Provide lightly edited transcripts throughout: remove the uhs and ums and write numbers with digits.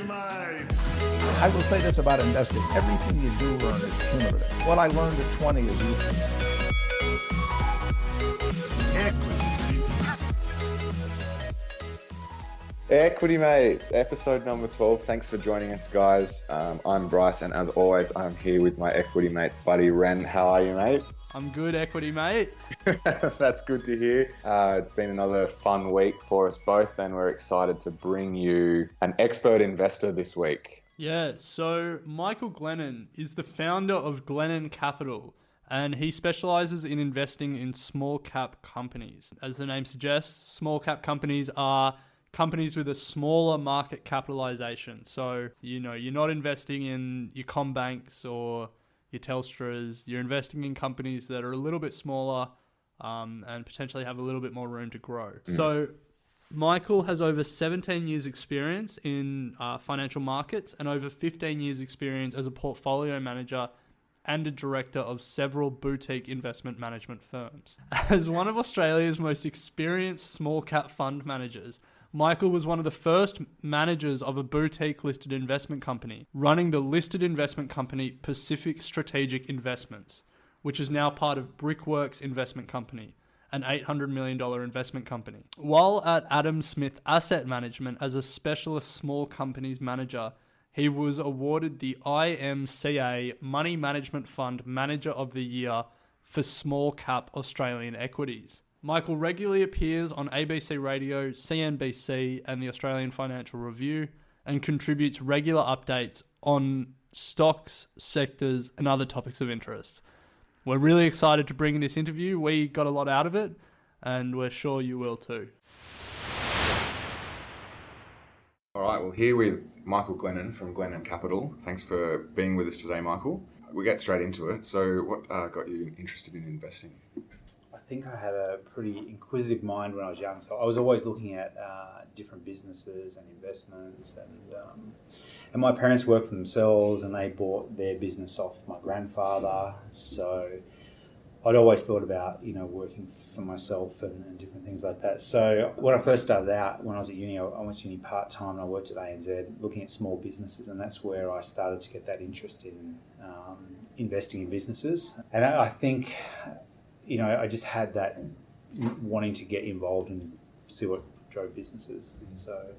mate. I will say this about investing. Everything you do learn is cumulative. What I learned at 20 is useful. Equity Mates, episode number 12. Thanks for joining us, guys. I'm Bryce, and as always, I'm here with my Equity Mates buddy, Ren. How are you, mate? I'm good, Equity Mate. That's good to hear. It's been another fun week for us both, and we're excited to bring you an expert investor this week. Yeah, so Michael Glennon is the founder of Glennon Capital, and he specializes in investing in small cap companies. As the name suggests, small cap companies are companies with a smaller market capitalization. So, you're not investing in your Combanks or your Telstras. You're investing in companies that are a little bit smaller and potentially have a little bit more room to grow. So Michael has over 17 years experience in financial markets and over 15 years experience as a portfolio manager and a director of several boutique investment management firms. As one of Australia's most experienced small cap fund managers, Michael was one of the first managers of a boutique listed investment company, running the listed investment company Pacific Strategic Investments, which is now part of Brickworks Investment Company, an $800 million investment company. While at Adam Smith Asset Management as a specialist small companies manager, he was awarded the IMCA Money Management Fund Manager of the Year for small cap Australian equities. Michael regularly appears on ABC Radio, CNBC, and the Australian Financial Review, and contributes regular updates on stocks, sectors, and other topics of interest. We're really excited to bring this interview. We got a lot out of it, and we're sure you will too. All right, well, here with Michael Glennon from Glennon Capital. Thanks for being with us today, Michael. We'll get straight into it. So what got you interested in investing? I think I had a pretty inquisitive mind when I was young, so I was always looking at different businesses and investments, and my parents worked for themselves and they bought their business off my grandfather, so I'd always thought about working for myself and different things like that. So when I first started out, when I was at uni, I went to uni part-time and I worked at ANZ looking at small businesses, and that's where I started to get that interest in investing in businesses. And I think I just had that wanting to get involved and see what drove businesses. So,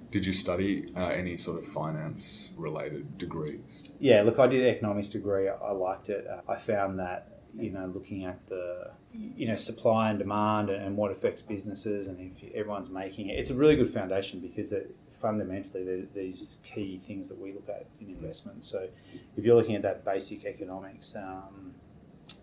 did you study any sort of finance-related degrees? Yeah, look, I did an economics degree. I liked it. I found that looking at the supply and demand and what affects businesses, and if everyone's making it, it's a really good foundation because fundamentally they're these key things that we look at in investments. So, if you're looking at that basic economics.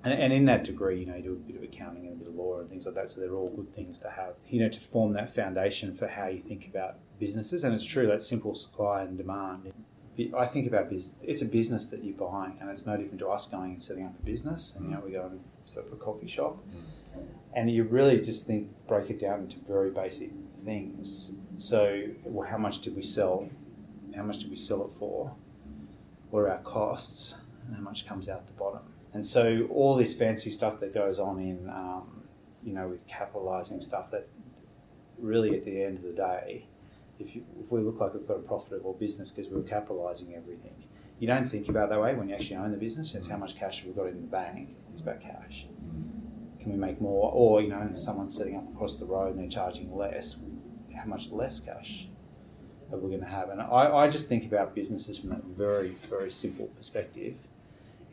And in that degree, you do a bit of accounting and a bit of law and things like that. So they're all good things to have, to form that foundation for how you think about businesses. And it's true that simple supply and demand. I think about business. It's a business that you're buying, and it's no different to us going and setting up a business. And we go and set up a coffee shop, and you really just break it down into very basic things. So, how much did we sell? How much did we sell it for? What are our costs? And how much comes out the bottom? And so all this fancy stuff that goes on in, with capitalising stuff, that's really at the end of the day, if we look like we've got a profitable business because we're capitalising everything, you don't think about it that way when you actually own the business. It's how much cash we've got in the bank. It's about cash. Can we make more? Or, someone's setting up across the road and they're charging less. How much less cash are we going to have? And I just think about businesses from that very, very simple perspective.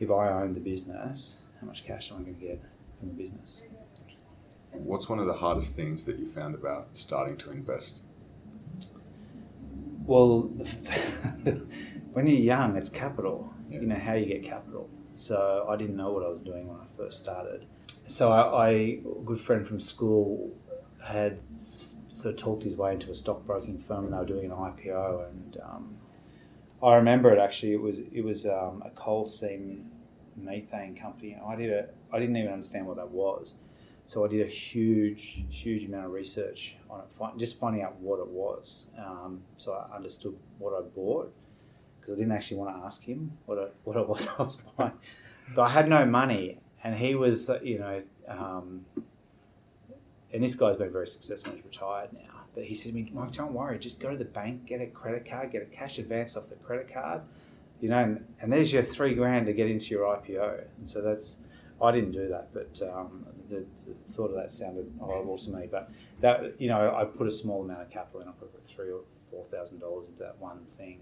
If I own the business, how much cash am I going to get from the business? What's one of the hardest things that you found about starting to invest? Well, when you're young, it's capital. Yeah. How you get capital. So I didn't know what I was doing when I first started. So a good friend from school had sort of talked his way into a stockbroking firm, and they were doing an IPO, and I remember it actually. It was a coal seam methane company. I didn't even understand what that was, so I did a huge amount of research on it, just finding out what it was. So I understood what I bought, because I didn't actually want to ask him what it was I was buying. But I had no money, and he was, and this guy's been very successful. He's retired now. But he said to me, Mike, don't worry, just go to the bank, get a credit card, get a cash advance off the credit card, and there's your $3,000 to get into your IPO. And so I didn't do that, but the thought of that sounded horrible to me. But that, I put a small amount of capital in. I put $3,000 or $4,000 into that one thing.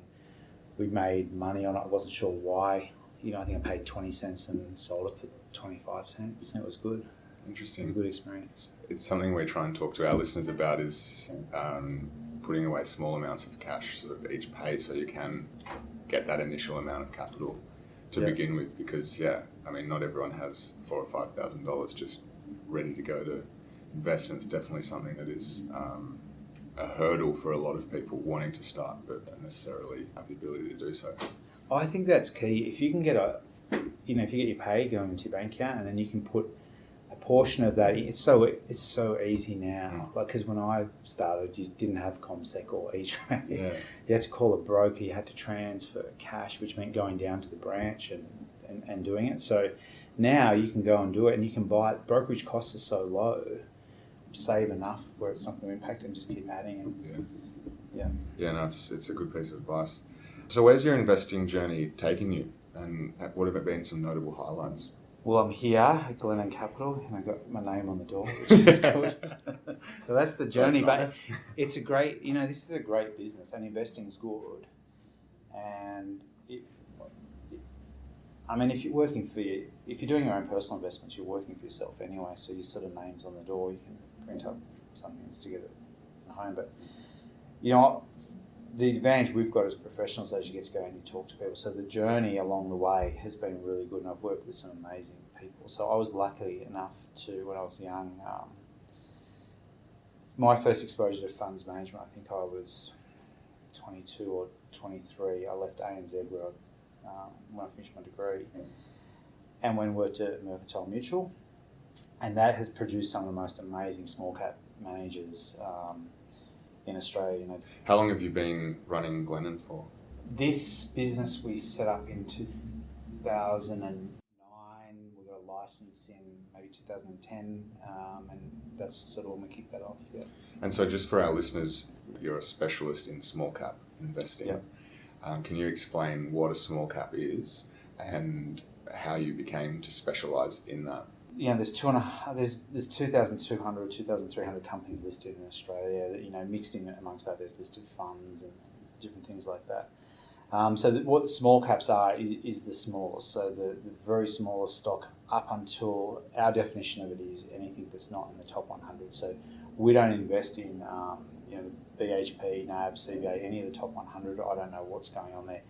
We made money on it. I wasn't sure why. I think I paid 20 cents and sold it for 25 cents. It was good. Interesting. It was a good experience. It's something we try and talk to our listeners about is putting away small amounts of cash sort of each pay so you can get that initial amount of capital to begin with, because not everyone has $4,000 or $5,000 just ready to go to invest, and it's definitely something that is a hurdle for a lot of people wanting to start but don't necessarily have the ability to do so. I think that's key. If you can get if you get your pay going into your bank account, and then you can put a portion of that, it's so easy now. Like, because when I started, you didn't have CommSec or E-Trade. Yeah. You had to call a broker. You had to transfer cash, which meant going down to the branch and doing it. So now you can go and do it, and you can buy it. Brokerage costs are so low. Save enough where it's not going to impact, and just keep adding. It's a good piece of advice. So where's your investing journey taking you, and what have been some notable highlights? Well, I'm here at Glennon Capital, and I got my name on the door, which is good. So that's the journey. Nice. But it's a great, this is a great business, and investing's good. And if you're doing your own personal investments, you're working for yourself anyway. So your sort of name's on the door. You can print up something and stick it at home. But the advantage we've got as professionals, as you get to go and you talk to people. So the journey along the way has been really good, and I've worked with some amazing people. So I was lucky enough to, when I was young, my first exposure to funds management, I think I was 22 or 23. I left ANZ when I finished my degree, and went and worked at Mercantile Mutual, and that has produced some of the most amazing small cap managers in Australia. How long have you been running Glennon for? This business we set up in 2009. We got a license in maybe 2010, and that's sort of when we kicked that off. Yeah. And so, just for our listeners, you're a specialist in small cap investing. Yep. Can you explain what a small cap is and how you became to specialise in that? There's 2,200, 2,300 companies listed in Australia. That, mixed in amongst that, there's listed funds and different things like that. What small caps are is the smallest. So the very smallest stock, up until our definition of it is anything that's not in the top 100. So we don't invest in BHP, NAB, CBA, any of the top 100. I don't know what's going on there.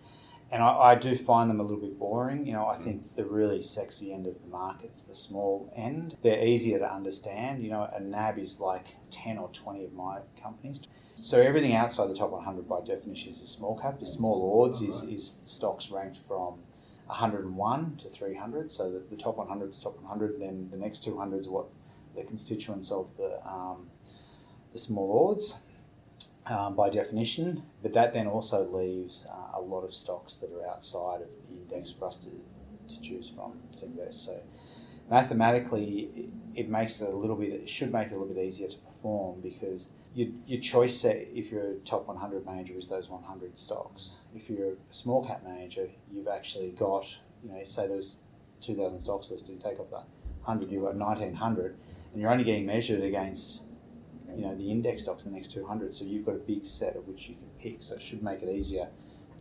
And I do find them a little bit boring. I think the really sexy end of the market's the small end. They're easier to understand. A NAB is like 10 or 20 of my companies. So everything outside the top 100 by definition is a small cap. The small ords is the stocks ranked from 101 to 300. So the top 100 is top 100. Then the next 200 is what the constituents of the small ords. By definition, but that then also leaves a lot of stocks that are outside of the index for us to choose from to invest. So mathematically, it should make it a little bit easier to perform, because your choice set, if you're a top 100 manager, is those 100 stocks. If you're a small cap manager, you've actually got, say there's 2,000 stocks listed, you take off that 100, you've got 1,900, and you're only getting measured against the index stocks in the next 200, so you've got a big set of which you can pick, so it should make it easier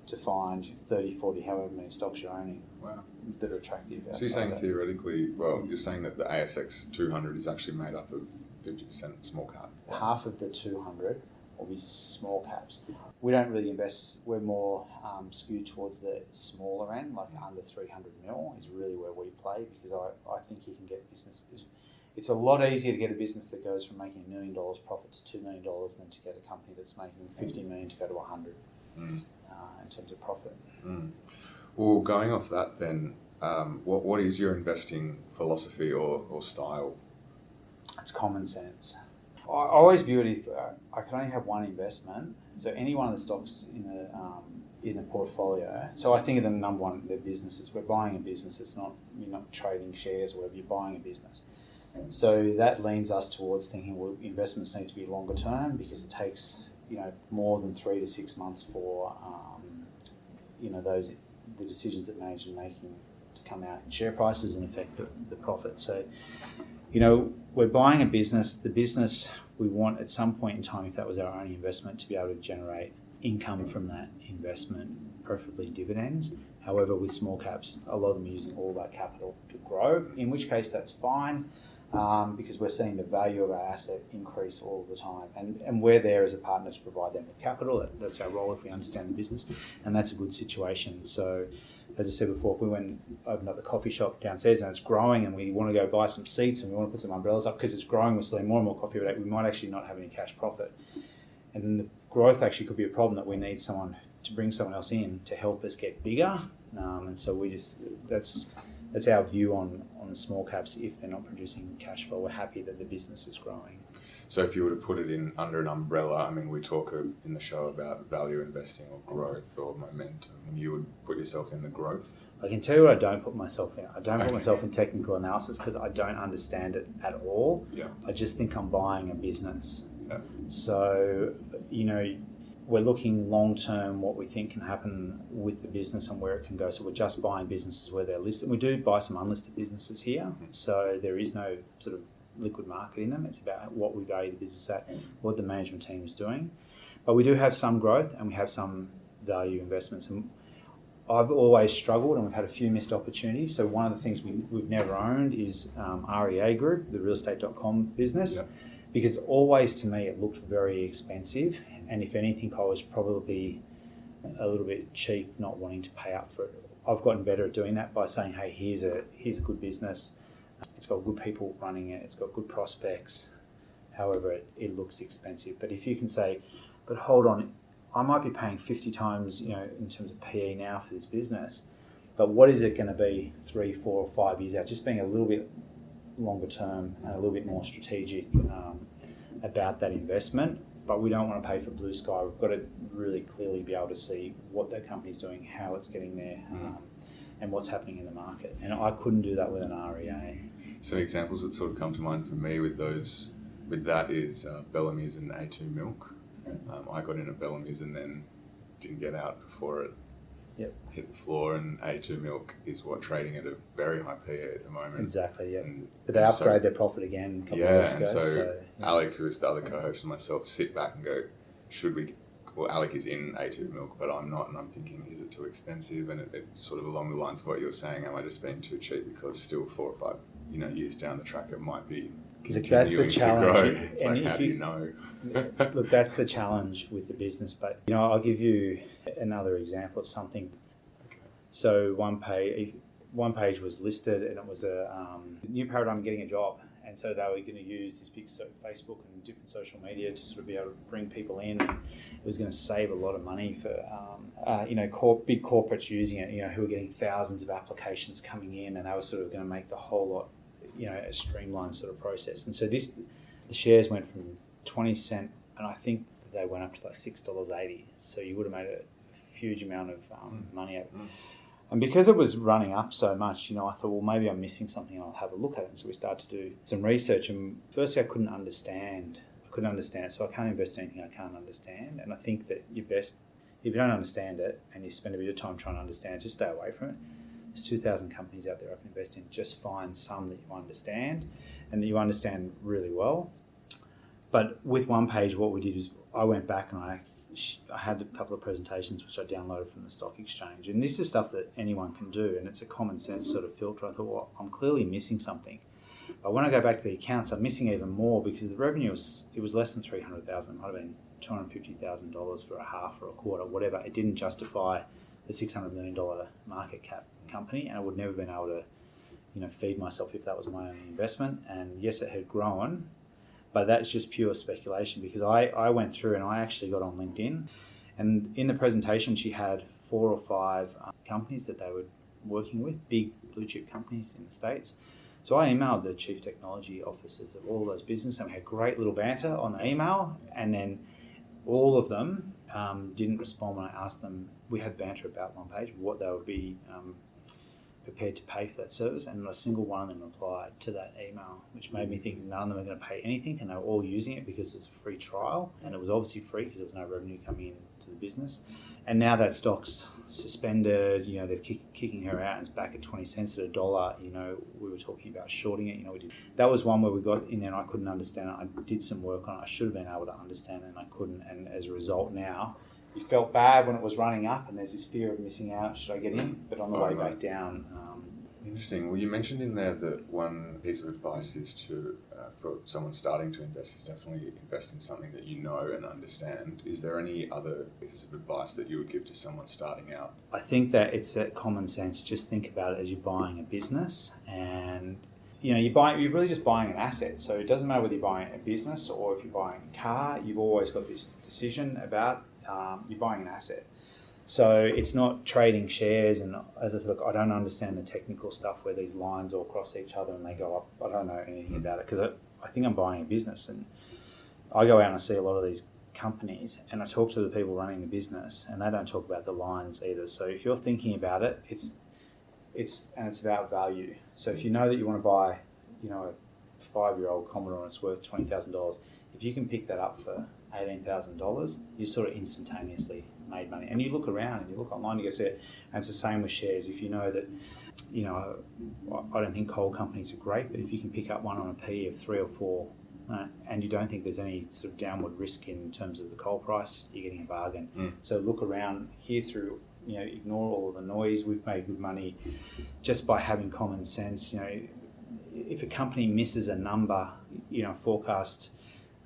to find 30, 40, however many stocks you're owning. Wow. That are attractive. So you're saying theoretically, you're saying that the ASX 200 is actually made up of 50% small cap? Half of the 200 will be small caps. We don't really invest, we're more skewed towards the smaller end, like under 300 mil is really where we play, because I think you can get businesses. It's a lot easier to get a business that goes from making $1 million profit to $2 million than to get a company that's making 50 million to go to 100 in terms of profit. Well, going off that then, what is your investing philosophy or style? It's common sense. I always view it as I can only have one investment, so any one of the stocks in the portfolio. So I think of them, number one, they're businesses. We're buying a business. You're not trading shares or whatever. You're buying a business. So that leans us towards thinking, well, investments need to be longer term because it takes, more than 3 to 6 months for, the decisions that management are making to come out in share prices and affect the profit. So, we're buying a business. The business we want at some point in time, if that was our only investment, to be able to generate income from that investment, preferably dividends. However, with small caps, a lot of them are using all that capital to grow, in which case that's fine. Because we're seeing the value of our asset increase all the time. And we're there as a partner to provide them with capital. That's our role if we understand the business, and that's a good situation. So, as I said before, if we went and opened up the coffee shop downstairs and it's growing and we want to go buy some seats and we want to put some umbrellas up because it's growing, we're selling more and more coffee every day, we might actually not have any cash profit. And then the growth actually could be a problem that we need someone to bring someone else in to help us get bigger. And so that's our view on the small caps. If they're not producing cash flow, we're happy that the business is growing. So if you were to put it in under an umbrella, we talk in the show about value investing or growth or momentum, and you would put yourself in the growth? I can tell you what I don't put myself in. I don't put myself in technical analysis because I don't understand it at all. Yeah. I just think I'm buying a business. Yeah. So, we're looking long term what we think can happen with the business and where it can go. So we're just buying businesses where they're listed. We do buy some unlisted businesses here, so there is no sort of liquid market in them. It's about what we value the business at, what the management team is doing. But we do have some growth and we have some value investments. And I've always struggled, and we've had a few missed opportunities. So one of the things we've never owned is REA Group, the realestate.com business. Yep. Because always to me it looked very expensive, and if anything I was probably a little bit cheap not wanting to pay up for it. I've gotten better at doing that by saying, hey, here's a good business, it's got good people running it, it's got good prospects, however it looks expensive. But if you can say, but hold on, I might be paying 50 times in terms of PE now for this business, but what is it going to be 3, 4 or 5 years out? Just being a little bit longer term and a little bit more strategic about that investment. But we don't want to pay for blue sky. We've got to really clearly be able to see what that company's doing, how it's getting there, and what's happening in the market. And I couldn't do that with an REA. So examples that sort of come to mind for me with that is Bellamy's and A2 Milk. I got in at Bellamy's and then didn't get out before it hit the floor, and A2 Milk is trading at a very high PE at the moment. Exactly, yeah. But they upgrade their profit again a couple of years ago. So Alec, who is the other co-host, and myself sit back and go, Alec is in A2 Milk, but I'm not, and I'm thinking, is it too expensive? And it's sort of along the lines of what you're saying, am I just being too cheap because still 4 or 5 years down the track it might be continuing to grow. It's and like, how do you know? Look, that's the challenge with the business. But I'll give you another example of something. Okay. So one page was listed, and it was a new paradigm getting a job, and so they were going to use this big Facebook and different social media to sort of be able to bring people in. And it was going to save a lot of money for big corporates using it. Who were getting thousands of applications coming in, and they were sort of going to make the whole lot a streamlined sort of process. And so the shares went from 20 cents, and I think they went up to like $6.80. So you would have made a huge amount of money out of it. And because it was running up so much, I thought, well, maybe I'm missing something and I'll have a look at it. And so we started to do some research, and firstly I couldn't understand it. So I can't invest in anything I can't understand. And I think that you're best, if you don't understand it and you spend a bit of time trying to understand it, just stay away from it. There's 2,000 companies out there I can invest in. Just find some that you understand and that you understand really well. But with one page, what we did is I went back and I had a couple of presentations which I downloaded from the stock exchange. And this is stuff that anyone can do, and it's a common sense sort of filter. I thought, well, I'm clearly missing something. But when I go back to the accounts, I'm missing even more because the revenue was less than $300,000. It might have been $250,000 for a half or a quarter, whatever. It didn't justify the $600 million market cap company, and I would never been able to, feed myself if that was my only investment. And yes, it had grown, but that's just pure speculation because I went through and I actually got on LinkedIn, and in the presentation she had 4 or 5 companies that they were working with, big blue chip companies in the States. So I emailed the chief technology officers of all those businesses, and we had great little banter on the email, and then all of them didn't respond when I asked them. We had banter about one page, what they would be prepared to pay for that service, and not a single one of them replied to that email, which made me think none of them are going to pay anything, and they were all using it because it's a free trial, and it was obviously free because there was no revenue coming into the business. And now that stock's suspended, you know, they're kicking her out, and it's back at 20 cents at $1. You know, we were talking about shorting it. You know, we did. That was one where we got in there and I couldn't understand it. I did some work on it. I should have been able to understand it, and I couldn't. And as a result, now you felt bad when it was running up, and there's this fear of missing out. Should I get in? But on the way back down. Interesting. Well, you mentioned in there that one piece of advice is to, for someone starting to invest, is definitely invest in something that you know and understand. Is there any other pieces of advice that you would give to someone starting out? I think that it's that common sense. Just think about it as you're buying a business, and you know, you're really just buying an asset. So it doesn't matter whether you're buying a business or if you're buying a car. You've always got this decision about you're buying an asset. So it's not trading shares, and as I said, look, I don't understand the technical stuff where these lines all cross each other and they go up. I don't know anything about it because I think I'm buying a business, and I go out and I see a lot of these companies and I talk to the people running the business, and they don't talk about the lines either. So if you're thinking about it, it's about value. So if you know that you want to buy, you know, a 5-year-old Commodore and it's worth $20,000, if you can pick that up for $18,000, you sort of instantaneously made money. And you look around and you look online, you go see it, and it's the same with shares. If you know that, you know, I don't think coal companies are great, but if you can pick up one on a PE of 3 or 4, and you don't think there's any sort of downward risk in terms of the coal price, you're getting a bargain. So look around, hear through, you know, ignore all of the noise. We've made good money just by having common sense. You know, if a company misses a number, you know, forecast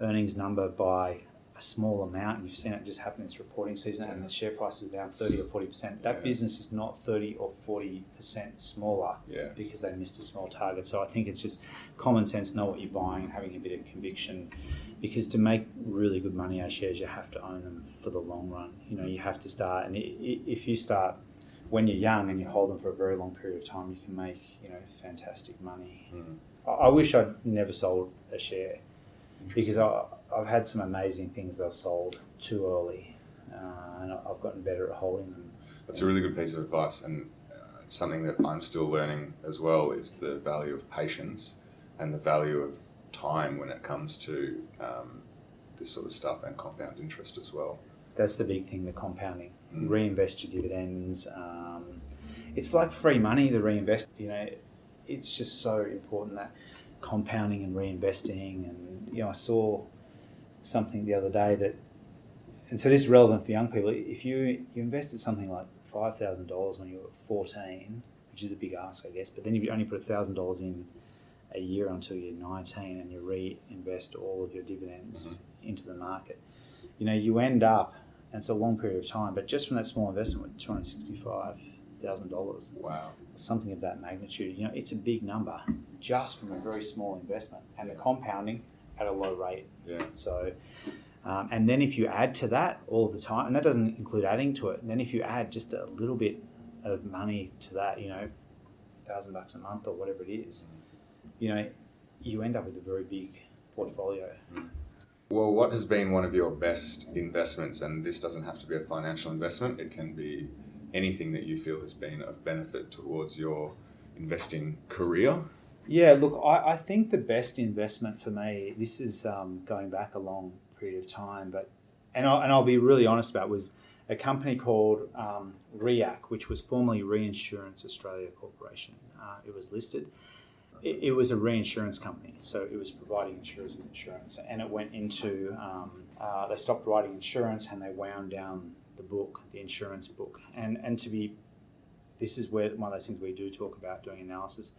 earnings number by a small amount, you've seen it just happen in this reporting season, and the share price is down 30 or 40%. That business is not 30 or 40% smaller because they missed a small target. So I think it's just common sense, know what you're buying, and having a bit of conviction, because to make really good money out of shares, you have to own them for the long run. You know, you have to start, and if you start when you're young and you hold them for a very long period of time, you can make, you know, fantastic money. I wish I'd never sold a share, because I've had some amazing things that I've sold too early, and I've gotten better at holding them. That's a really good piece of advice, and it's something that I'm still learning as well, is the value of patience and the value of time when it comes to this sort of stuff, and compound interest as well. That's the big thing, the compounding. Reinvest your dividends. It's like free money, the reinvest. You know, it's just so important, that compounding and reinvesting. And you know, I saw something the other day that, and so this is relevant for young people. If you invested something like $5,000 when you were 14, which is a big ask, I guess, but then you only put $1,000 in a year until you're 19, and you reinvest all of your dividends into the market, you know, you end up, and it's a long period of time, but just from that small investment, $265,000. Wow. Something of that magnitude. You know, it's a big number just from a very small investment, and the compounding at a low rate. So, and then if you add to that all the time, and that doesn't include adding to it, and then if you add just a little bit of money to that, you know, $1,000 a month or whatever it is, you know, you end up with a very big portfolio. Well, what has been one of your best investments? And this doesn't have to be a financial investment. It can be anything that you feel has been of benefit towards your investing career. Yeah, look, I think the best investment for me, this is going back a long period of time, but and I'll be really honest about it, was a company called REAC, which was formerly Reinsurance Australia Corporation. It was listed. It was a reinsurance company, so it was providing insurers with insurance, and it went into, they stopped writing insurance and they wound down the book, the insurance book. And this is where one of those things we do talk about doing analysis.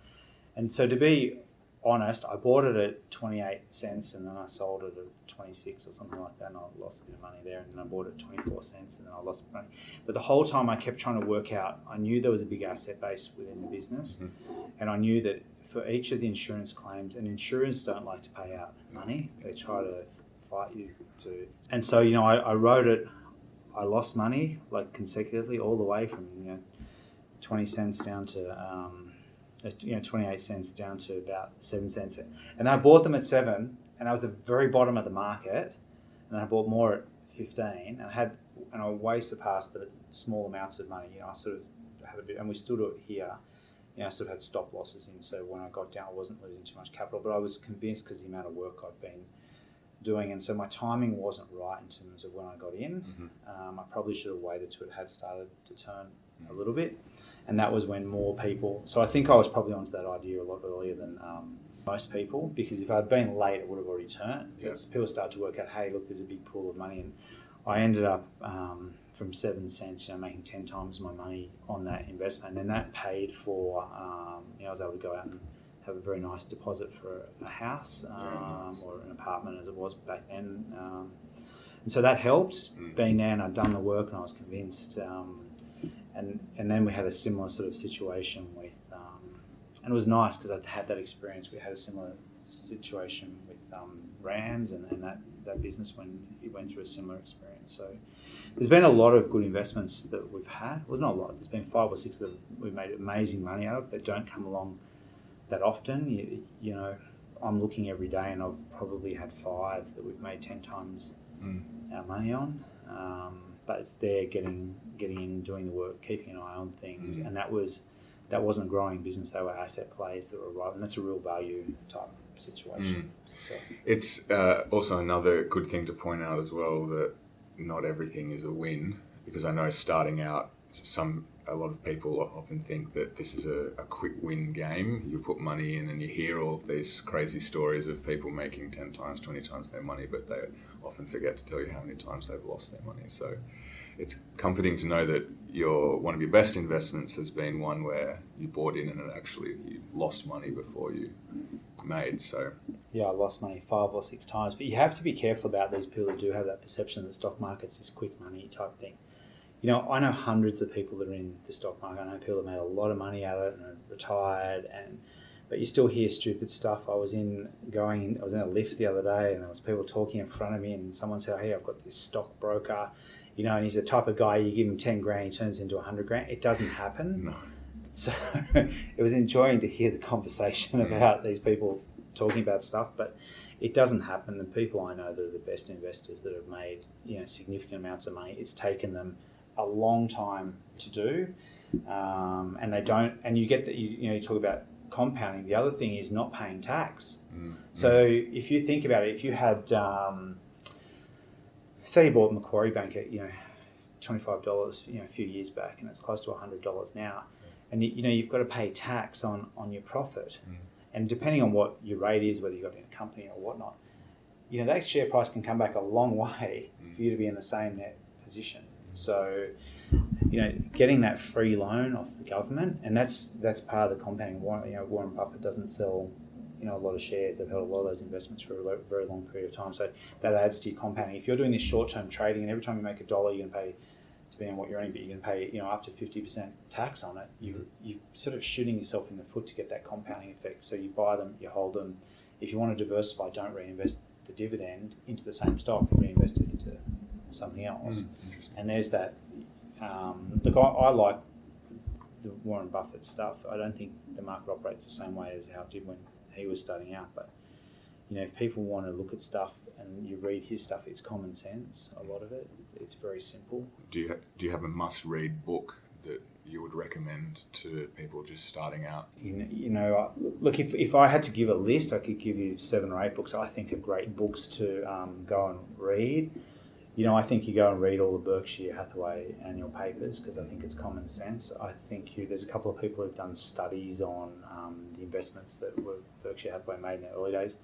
And so to be honest, I bought it at 28 cents and then I sold it at 26 or something like that, and I lost a bit of money there, and then I bought it at 24 cents and then I lost money. But the whole time I kept trying to work out, I knew there was a big asset base within the business, and I knew that for each of the insurance claims, and insurers don't like to pay out money, they try to fight you to. And so, you know, I wrote it, I lost money like consecutively all the way from, you know, 20 cents down to 28 cents down to about 7 cents. And I bought them at 7, and that was the very bottom of the market. And I bought more at 15, and I way surpassed the small amounts of money. You know, I sort of had a bit, and we still do it here. I sort of had stop losses in, so when I got down, I wasn't losing too much capital. But I was convinced because the amount of work I'd been doing, and so my timing wasn't right in terms of when I got in. I probably should have waited till it had started to turn a little bit, and that was when more people. So I think I was probably onto that idea a lot earlier than most people, because if I'd been late, it would have already turned. Yeah. People start to work out, hey, look, there's a big pool of money, and I ended up from 7 cents, making 10 times my money on that investment, and that paid for. I was able to go out and have a very nice deposit for a house or an apartment as it was back then. And so that helped being there, and I'd done the work and I was convinced. And then we had a similar sort of situation with, and it was nice because I'd had that experience. We had a similar situation with Rams and that business when it went through a similar experience. So there's been a lot of good investments that we've had. Well, not a lot. There's been 5 or 6 that we've made amazing money out of that don't come along that often. I'm looking every day, and I've probably had 5 that we've made 10 times our money on. But it's there getting in, doing the work, keeping an eye on things, and that wasn't a growing business. They were asset plays that were right, and that's a real value type situation. So it's also another good thing to point out as well that not everything is a win, because I know starting out, a lot of people often think that this is a quick win game. You put money in and you hear all of these crazy stories of people making 10 times, 20 times their money, but they often forget to tell you how many times they've lost their money. So it's comforting to know that one of your best investments has been one where you bought in and you lost money before you made. So yeah, I lost money 5 or 6 times, but you have to be careful about these people who do have that perception that the stock market's this quick money type thing. I know hundreds of people that are in the stock market. I know people that made a lot of money out of it and are retired, but you still hear stupid stuff. I was in a lift the other day, and there was people talking in front of me, and someone said, "Hey, I've got this stockbroker, and he's the type of guy you give him 10 grand, he turns into 100 grand." It doesn't happen. No. So it was enjoying to hear the conversation about these people talking about stuff, but it doesn't happen. The people I know that are the best investors that have made significant amounts of money, it's taken them a long time to do, and they don't. And you get that you talk about compounding. The other thing is not paying tax. So if you think about it, if you had, say you bought Macquarie Bank at $25 a few years back, and it's close to $100 now, and you've got to pay tax on your profit, and depending on what your rate is, whether you've got it in a company or whatnot, that share price can come back a long way for you to be in the same net position. So, getting that free loan off the government, and that's part of the compounding. Warren Buffett doesn't sell, a lot of shares. They've held a lot of those investments for a very long period of time. So that adds to your compounding. If you're doing this short-term trading, and every time you make $1, you're going to pay, depending on what you're earning, but you're going to pay, up to 50% tax on it. You're sort of shooting yourself in the foot to get that compounding effect. So you buy them, you hold them. If you want to diversify, don't reinvest the dividend into the same stock. Reinvest it into something else. And there's that. Look, I like the Warren Buffett stuff. I don't think the market operates the same way as how it did when he was starting out. But if people want to look at stuff and you read his stuff, it's common sense. A lot of it, it's very simple. Do you have a must-read book that you would recommend to people just starting out? Look, if I had to give a list, I could give you 7 or 8 books I think are great books to go and read. I think you go and read all the Berkshire Hathaway annual papers because I think it's common sense. I think there's a couple of people who've done studies on the investments that Berkshire Hathaway made in the early days.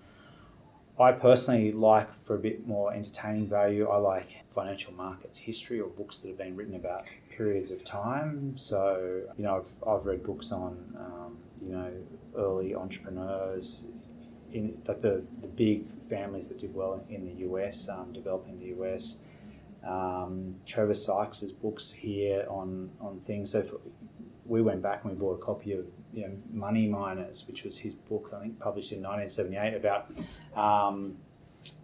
I personally like, for a bit more entertaining value, I like financial markets history or books that have been written about periods of time. So, I've read books on, early entrepreneurs, in like the big families that did well in the US, developing the US. Trevor Sykes' books here on things. So we went back and we bought a copy of Money Miners, which was his book, I think published in 1978, about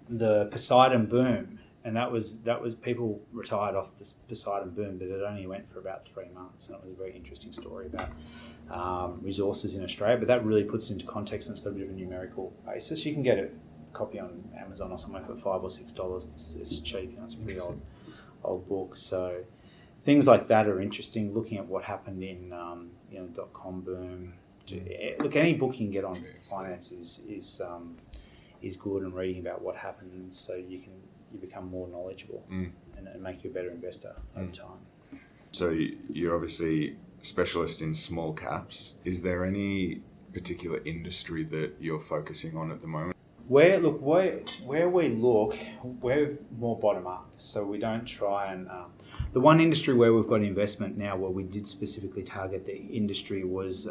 the Poseidon boom. And that was people retired off the Poseidon boom, but it only went for about 3 months. And it was a very interesting story about resources in Australia. But that really puts it into context, and it's got a bit of a numerical basis. You can get a copy on Amazon or somewhere for $5 or $6. It's cheap. It's a pretty old book. So things like that are interesting. Looking at what happened in .com boom. Look, any book you can get on finance is good, and reading about what happened, so you become more knowledgeable and make you a better investor over time. So you're obviously a specialist in small caps. Is there any particular industry that you're focusing on at the moment? Where we look, we're more bottom up, so we don't try and. The one industry where we've got an investment now, where we did specifically target the industry, was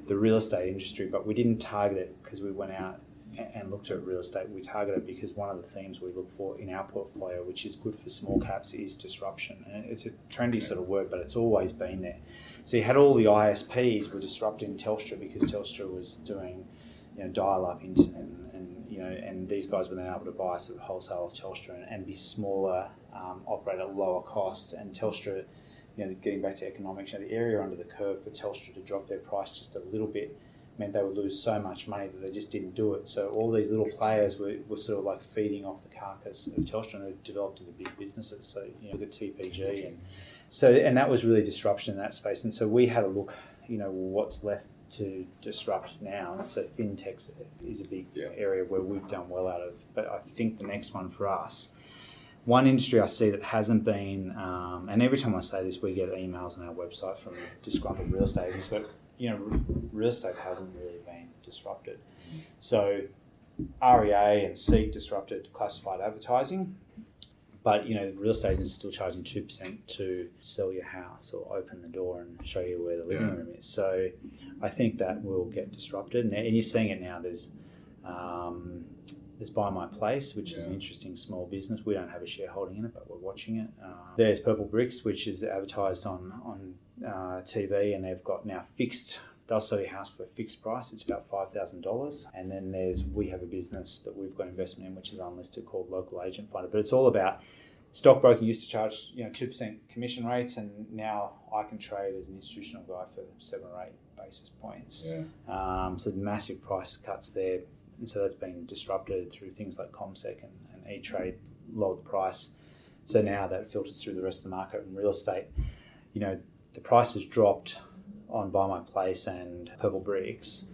the real estate industry, but we didn't target it because we went out and looked at real estate. We targeted it because one of the themes we look for in our portfolio, which is good for small caps, is disruption. And it's a trendy sort of word, but it's always been there. So you had all the ISPs were disrupting Telstra because Telstra was doing dial-up internet, and these guys were then able to buy sort of wholesale of Telstra and be smaller, operate at lower costs. And Telstra, getting back to economics, the area under the curve for Telstra to drop their price just a little bit meant they would lose so much money that they just didn't do it. So all these little players were sort of like feeding off the carcass of Telstra, and they developed into big businesses. So look at TPG, and that was really disruption in that space. And so we had a look, what's left to disrupt now. And so fintech is a big area where we've done well out of. But I think the next one for us, one industry I see that hasn't been, and every time I say this, we get emails on our website from disgruntled real estate agents, but real estate hasn't really been disrupted. So REA and Seek disrupted classified advertising, but real estate agents are still charging 2% to sell your house or open the door and show you where the living room is. So I think that will get disrupted, and you're seeing it now. There's Buy My Place, which is an interesting small business. We don't have a shareholding in it, but we're watching it. There's Purple Bricks, which is advertised on TV, and they've got now fixed. They'll sell your house for a fixed price. It's about $5,000. And then we have a business that we've got investment in, which is unlisted, called Local Agent Finder. But it's all about stockbroking. Used to charge 2% commission rates, and now I can trade as an institutional guy for 7 or 8 basis points. So massive price cuts there. And so that's been disrupted through things like CommSec and E-Trade, lowered the price. So now that filters through the rest of the market. In real estate, the price has dropped on Buy My Place and Purple Bricks,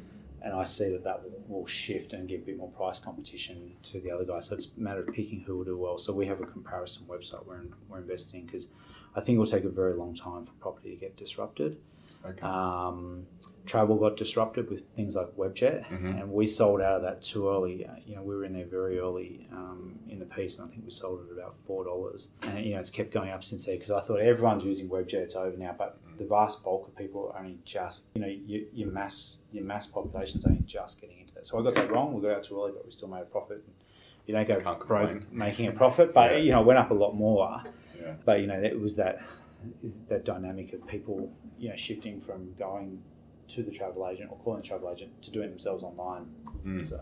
and I see that will shift and give a bit more price competition to the other guys. So it's a matter of picking who will do well. So we have a comparison website we're investing, because I think it will take a very long time for property to get disrupted. Okay. Travel got disrupted with things like Webjet, and we sold out of that too early. We were in there very early in the piece, and I think we sold it at about $4. And it's kept going up since then, because I thought everyone's using Webjet, it's over now. But the vast bulk of people are only just, your mass population's only just getting into that. So I got that wrong. We got out too early, but we still made a profit. You don't go broke making a profit, but it went up a lot more. Yeah. But it was that dynamic of people shifting from going to the travel agent or calling the travel agent to doing it themselves online. So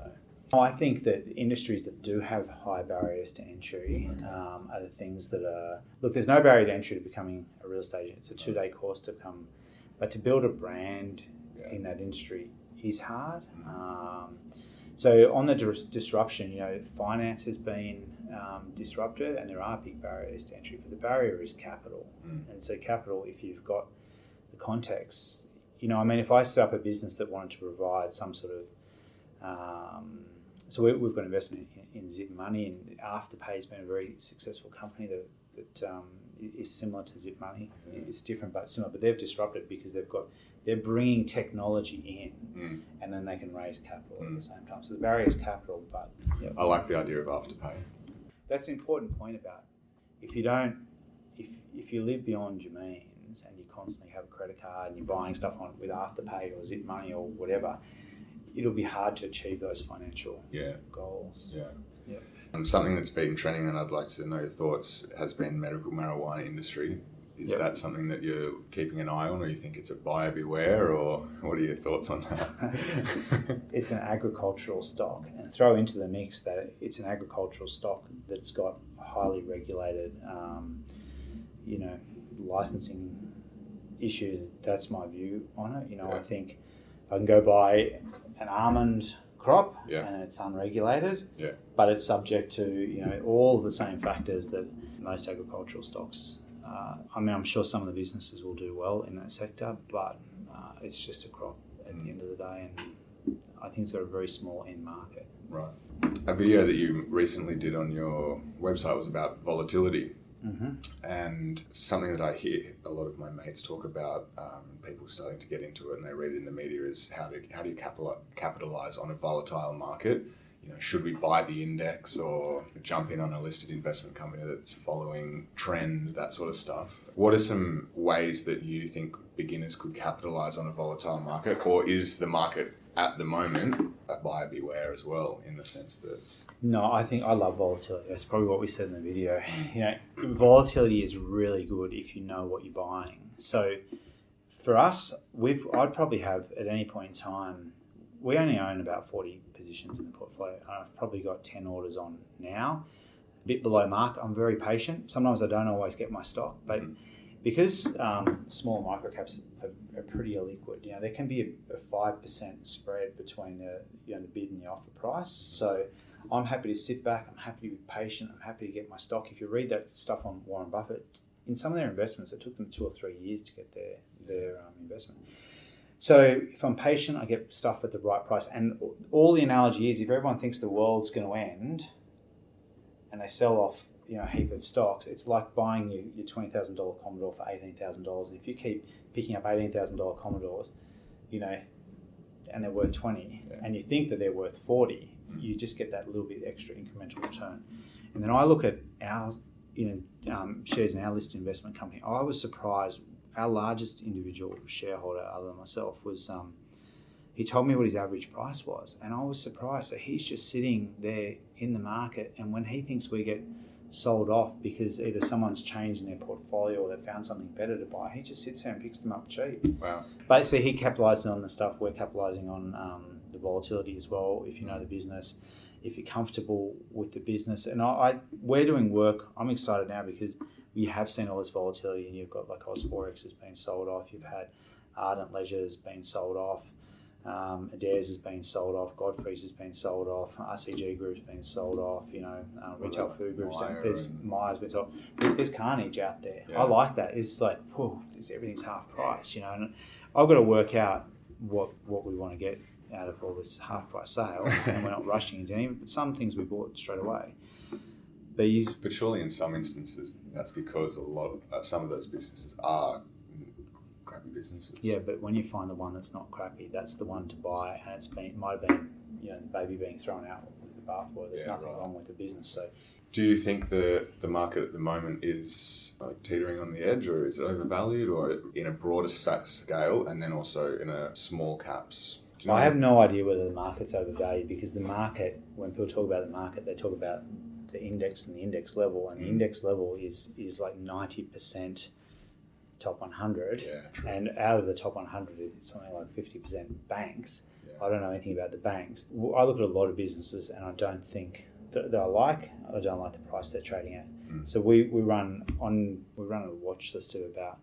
I think that industries that do have high barriers to entry are the things that are... Look, there's no barrier to entry to becoming a real estate agent. It's a 2-day course to come. But to build a brand in that industry is hard. So on the disruption, finance has been disrupted, and there are big barriers to entry. But the barrier is capital. And so capital, if you've got the context... if I set up a business that wanted to provide some sort of... so we've got investment in Zip Money, and Afterpay has been a very successful company that is similar to Zip Money. It's different but similar, but they've disrupted because they're bringing technology in, and then they can raise capital at the same time. So the barrier is capital, but... I like the idea of Afterpay. That's an important point about if you live beyond your means and you constantly have a credit card and you're buying stuff on with Afterpay or Zip Money or whatever, it'll be hard to achieve those financial goals. Something that's been trending, and I'd like to know your thoughts, has been medical marijuana industry. Is that something that you're keeping an eye on, or you think it's a buyer beware, or what are your thoughts on that? It's an agricultural stock, and throw into the mix that it's an agricultural stock that's got highly regulated, licensing issues. That's my view on it. I think I can go buy an almond crop and it's unregulated, but it's subject to all the same factors that most agricultural stocks I'm sure some of the businesses will do well in that sector, but it's just a crop at the end of the day, and I think it's got a very small end market. Right. A video that you recently did on your website was about volatility. Mm-hmm. And something that I hear a lot of my mates talk about, people starting to get into it and they read it in the media, is how do you capitalize on a volatile market? Should we buy the index or jump in on a listed investment company that's following trend, that sort of stuff? What are some ways that you think beginners could capitalize on a volatile market, or is the market at the moment a buyer beware as well, in the sense that... No, I think I love volatility. That's probably what we said in the video. Volatility is really good if you know what you're buying. So for us, I'd probably have at any point in time, we only own about 40 positions in the portfolio. I've probably got 10 orders on now, a bit below market. I'm very patient. Sometimes I don't always get my stock, but because small microcaps are pretty illiquid, there can be a 5% spread between the bid and the offer price. So I'm happy to sit back. I'm happy to be patient. I'm happy to get my stock. If you read that stuff on Warren Buffett, in some of their investments, it took them 2 or 3 years to get their investment. So if I'm patient, I get stuff at the right price. And all the analogy is, if everyone thinks the world's going to end and they sell off a heap of stocks, it's like buying your $20,000 Commodore for $18,000. And if you keep picking up $18,000 Commodores, and they're worth 20, and you think that they're worth 40, you just get that little bit extra incremental return. And then I look at our shares in our listed investment company. I was surprised. Our largest individual shareholder, other than myself, was he told me what his average price was, and I was surprised. So he's just sitting there in the market, and when he thinks we get sold off because either someone's changed in their portfolio or they found something better to buy, he just sits there and picks them up cheap. Wow. Basically, he capitalizes on the stuff. We're capitalizing on the volatility as well. If you know the business, if you're comfortable with the business, and we're doing work. I'm excited now because we have seen all this volatility, and you've got like Forex has been sold off. You've had Ardent Leisure has been sold off. Adairs has been sold off. Godfrey's has been sold off. RCG Group's been sold off. Retail food groups. Myers been sold. There's carnage out there. Yeah. I like that. It's like, everything's half price. And I've got to work out what we want to get out of all this half price sale, and we're not rushing into any. But some things we bought straight away. But surely in some instances that's because some of those businesses are crappy businesses. Yeah, but when you find the one that's not crappy, that's the one to buy, and it might have been the baby being thrown out with the bathwater. There's nothing wrong with the business. So, do you think the market at the moment is teetering on the edge, or is it overvalued, or in a broader scale, and then also in a small caps? I have no idea whether the market's overvalued, because the market, when people talk about the market, they talk about the index and the index level, and the index level is like 90% top 100, and out of the top 100 it's something like 50% banks. I don't know anything about the banks. I look at a lot of businesses, and I don't think that I don't like the price they're trading at. So we run a watch list of about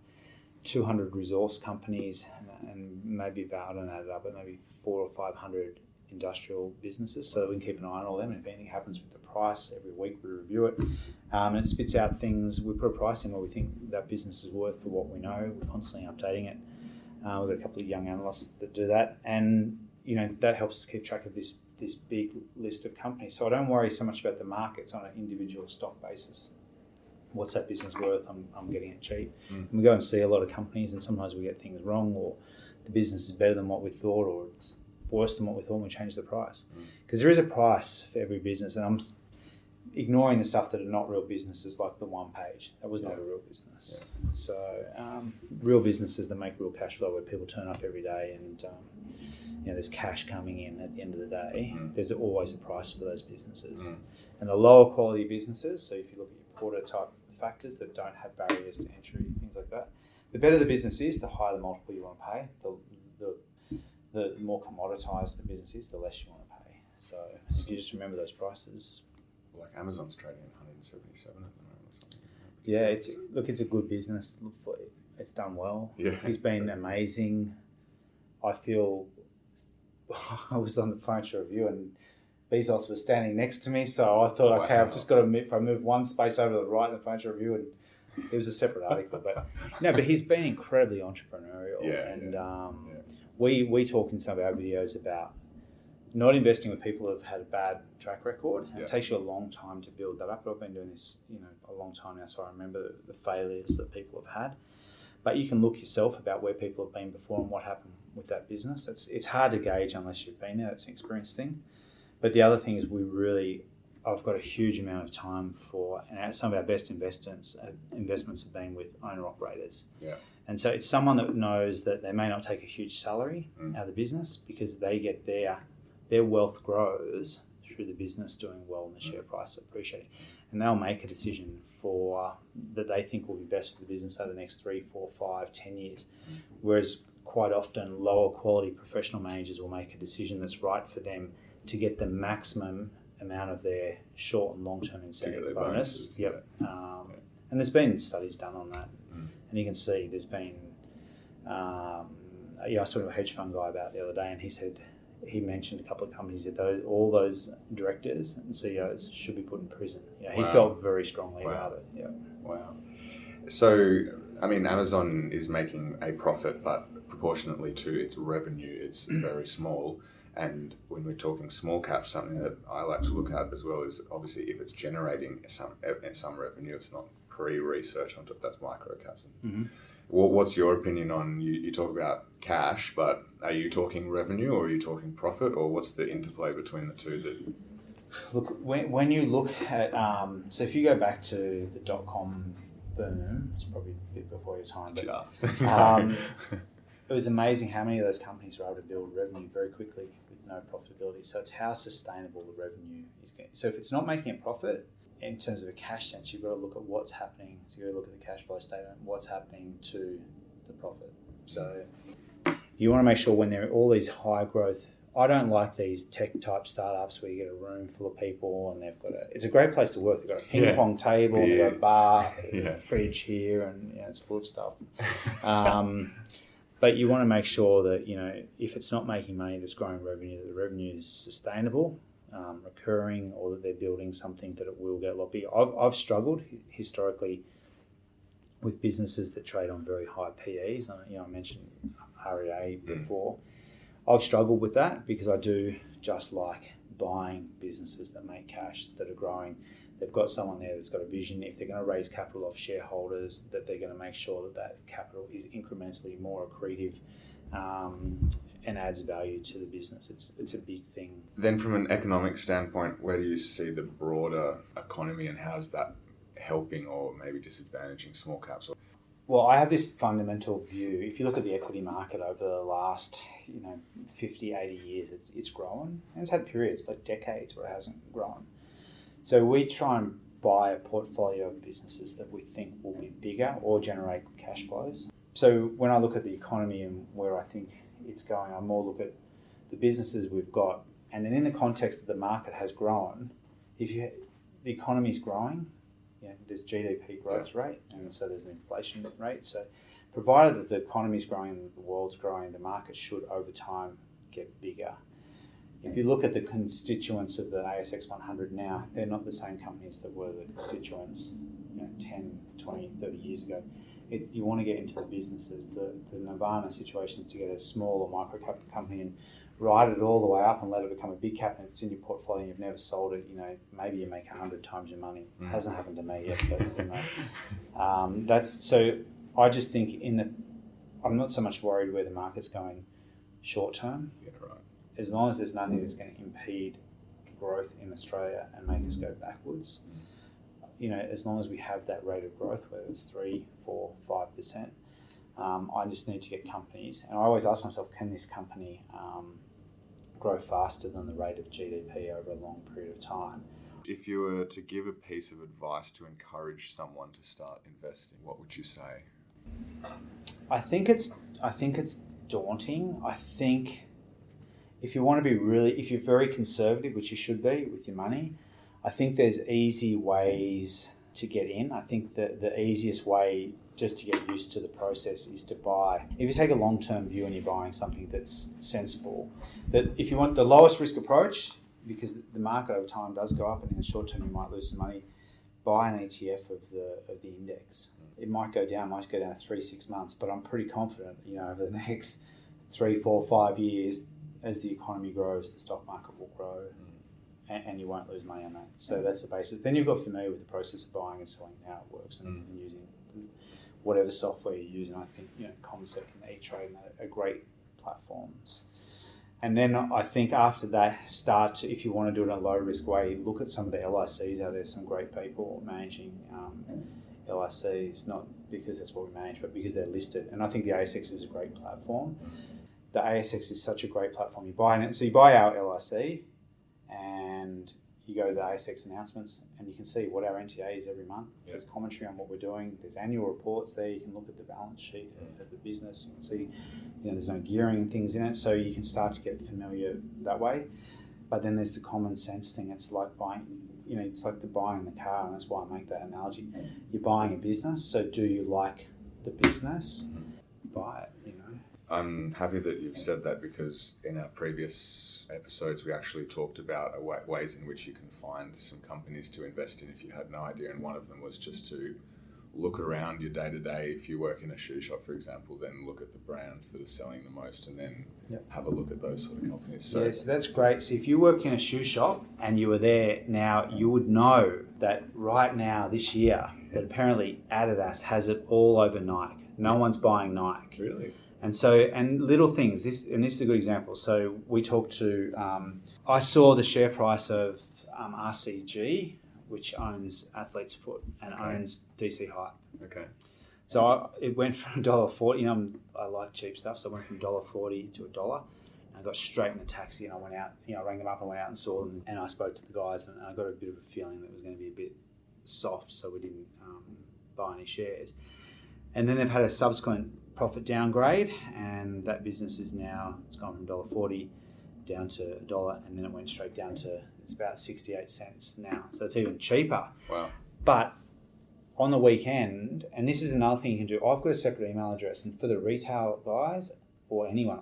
200 resource companies, and maybe about, I don't add it up, but maybe 400 or 500 industrial businesses, so that we can keep an eye on all them. And if anything happens with the price, every week we review it, and it spits out things. We put a price in what we think that business is worth for what we know. We're constantly updating it. We've got a couple of young analysts that do that, and that helps us keep track of this big list of companies. So I don't worry so much about the markets on an individual stock basis. What's that business worth? I'm getting it cheap. And we go and see a lot of companies, and sometimes we get things wrong, or the business is better than what we thought, or it's worse than what we thought, and we change the price. Because there is a price for every business, and I'm ignoring the stuff that are not real businesses, like the one page. That was not a real business. So real businesses that make real cash flow, where people turn up every day, and there's cash coming in at the end of the day. There's always a price for those businesses. And the lower quality businesses, so if you look at your Porter type factors that don't have barriers to entry, things like that, the better the business is, the higher the multiple you want to pay. The more commoditized the business is, the less you want to pay. So if you just remember those prices. Like Amazon's trading at 177 at the moment or something. Yeah, it's a good business. It's done well. Yeah. He's been amazing. I feel I was on the financial review, and Bezos was standing next to me, so I thought, okay, I've just got to if I move one space over to the right in the financial review, and It was a separate article, but but he's been incredibly entrepreneurial. We talk in some of our videos about not investing with people who have had a bad track record. It takes you a long time to build that up. But I've been doing this, a long time now, so I remember the failures that people have had. But you can look yourself about where people have been before and what happened with that business. It's hard to gauge unless you've been there. It's an experience thing. But the other thing is I've got a huge amount of time for, and some of our best investments have been with owner-operators. Yeah. And so it's someone that knows that they may not take a huge salary out of the business because they get their wealth grows through the business doing well and the share price appreciating. And they'll make a decision that they think will be best for the business over the next 3, 4, 5, 10 years. Whereas quite often lower quality professional managers will make a decision that's right for them to get the maximum amount of their short and long-term incentive bonus. And there's been studies done on that. And you can see there's been, I was talking to a hedge fund guy about the other day, and he mentioned a couple of companies that all those directors and CEOs should be put in prison. He felt very strongly about it. Yeah. Wow. So, Amazon is making a profit, but proportionately to its revenue, it's very small. And when we're talking small cap, something that I like to look at as well is obviously if it's generating some revenue, it's not pre-research on top. That's micro caps. Mm-hmm. What's your opinion on, you talk about cash, but are you talking revenue or are you talking profit, or what's the interplay between the two? Look, when you look at, so if you go back to the dot-com boom, it's probably a bit before your time, but it was amazing how many of those companies were able to build revenue very quickly with no profitability. So it's how sustainable the revenue is going. So if it's not making a profit, in terms of a cash sense, you've got to look at what's happening. So you've got to look at the cash flow statement, what's happening to the profit. So you want to make sure when there are all these high growth, I don't like these tech type startups where you get a room full of people and it's a great place to work. They've got a ping pong table, and they've got a bar, a fridge here, and it's full of stuff. But you want to make sure that, if it's not making money that's growing revenue, that the revenue is sustainable, recurring, or that they're building something that it will get a lot bigger. I've struggled historically with businesses that trade on very high PEs. I mentioned REA before. I've struggled with that because I do just like buying businesses that make cash, that are growing. They've got someone there that's got a vision. If they're going to raise capital off shareholders, that they're going to make sure that capital is incrementally more accretive and adds value to the business. It's a big thing. Then from an economic standpoint, where do you see the broader economy, and how's that helping or maybe disadvantaging small caps? Well, I have this fundamental view. If you look at the equity market over the last 50, 80 years, it's grown. And it's had periods, like decades, where it hasn't grown. So we try and buy a portfolio of businesses that we think will be bigger or generate cash flows. So when I look at the economy and where I think it's going, I more look at the businesses we've got. And then in the context that the market has grown, the economy's growing, there's GDP growth rate, and so there's an inflation rate. So provided that the economy's growing and the world's growing, the market should over time get bigger. If you look at the constituents of the ASX 100 now, they're not the same companies that were the constituents 10, 20, 30 years ago. You want to get into the businesses. The nirvana situation is to get a small or micro cap company and ride it all the way up and let it become a big cap, and it's in your portfolio and you've never sold it. Maybe you make 100 times your money. Hasn't happened to me yet, but that's so. I just think I'm not so much worried where the market's going short term. Yeah, right. As long as there's nothing that's going to impede growth in Australia and make us go backwards, as long as we have that rate of growth, whether it's 3, 4, 5%, I just need to get companies. And I always ask myself, can this company grow faster than the rate of GDP over a long period of time? If you were to give a piece of advice to encourage someone to start investing, what would you say? I think it's daunting. I think if you want to be if you're very conservative, which you should be with your money, I think there's easy ways to get in. I think that the easiest way just to get used to the process is to buy. If you take a long-term view and you're buying something that's sensible, that if you want the lowest risk approach, because the market over time does go up and in the short term you might lose some money, buy an ETF of the index. It might go down 3-6 months, but I'm pretty confident, over the next 3, 4, 5 years, as the economy grows, the stock market will grow, and you won't lose money on that. So that's the basis. Then you've got familiar with the process of buying and selling, how it works, and using whatever software you're using. I think CommSec and E-Trade are great platforms. And then I think after that, if you want to do it in a low risk way, look at some of the LICs out there. Some great people managing LICs, not because that's what we manage, but because they're listed. And I think the ASX is a great platform. The ASX is such a great platform. You buy our LIC, and you go to the ASX announcements, and you can see what our NTA is every month. Yep. There's commentary on what we're doing. There's annual reports there. You can look at the balance sheet of the business. You can see, there's no gearing and things in it, so you can start to get familiar that way. But then there's the common sense thing. It's like buying, it's like buying the car, and that's why I make that analogy. You're buying a business, so do you like the business? Buy it, I'm happy that you've said that, because in our previous episodes we actually talked about ways in which you can find some companies to invest in if you had no idea, and one of them was just to look around your day-to-day. If you work in a shoe shop, for example, then look at the brands that are selling the most, and then have a look at those sort of companies. So that's great. So if you work in a shoe shop and you were there now, you would know that right now this year that apparently Adidas has it all over Nike. No one's buying Nike. Really? And little things, this is a good example. So we talked to, I saw the share price of RCG, which owns Athlete's Foot and owns DC Hype. Okay. So it went from $1.40. I like cheap stuff, so I went from $1.40 to $1. And I got straight in a taxi, and I went out. I rang them up and went out and saw them, and I spoke to the guys, and I got a bit of a feeling that it was going to be a bit soft, so we didn't buy any shares. And then they've had a subsequent profit downgrade, and that business is now, it's gone from $1.40 down to $1, and then it went straight down to, it's about 68 cents now. So it's even cheaper. Wow. But on the weekend, and this is another thing you can do, I've got a separate email address, and for the retail guys or anyone,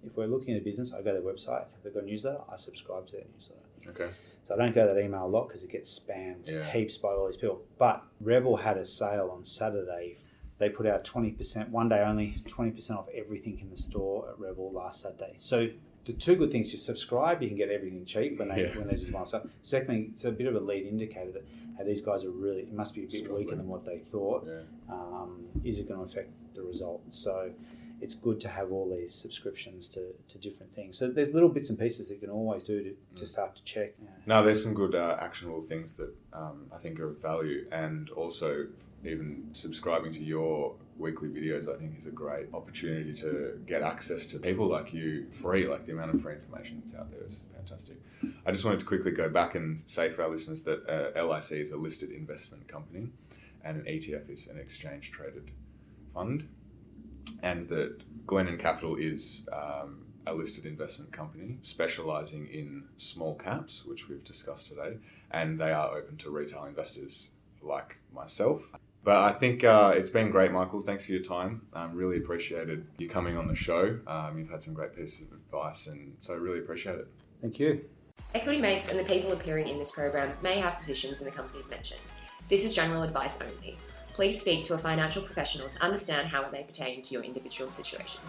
if we're looking at a business, I go to their website. If they've got a newsletter, I subscribe to their newsletter. Okay. So I don't go to that email a lot because it gets spammed heaps by all these people. But Rebel had a sale on Saturday. They put out 20%, one day only, 20% off everything in the store at Rebel last Saturday. So the two good things, you subscribe, you can get everything cheap when there's just one. So secondly, it's a bit of a lead indicator that these guys are really, it must be a bit weaker than what they thought. Yeah. Is it going to affect the result? So it's good to have all these subscriptions to different things. So there's little bits and pieces that you can always do to start to check. No, there's some good actionable things that I think are of value, and also even subscribing to your weekly videos I think is a great opportunity to get access to people like you free. Like the amount of free information that's out there is fantastic. I just wanted to quickly go back and say for our listeners that LIC is a listed investment company, and an ETF is an exchange traded fund. And that Glennon Capital is a listed investment company specialising in small caps, which we've discussed today, and they are open to retail investors like myself. But I think it's been great, Michael. Thanks for your time. Really appreciated you coming on the show. You've had some great pieces of advice, and so I really appreciate it. Thank you. Equity Mates and the people appearing in this program may have positions in the companies mentioned. This is general advice only. Please speak to a financial professional to understand how it may pertain to your individual situation.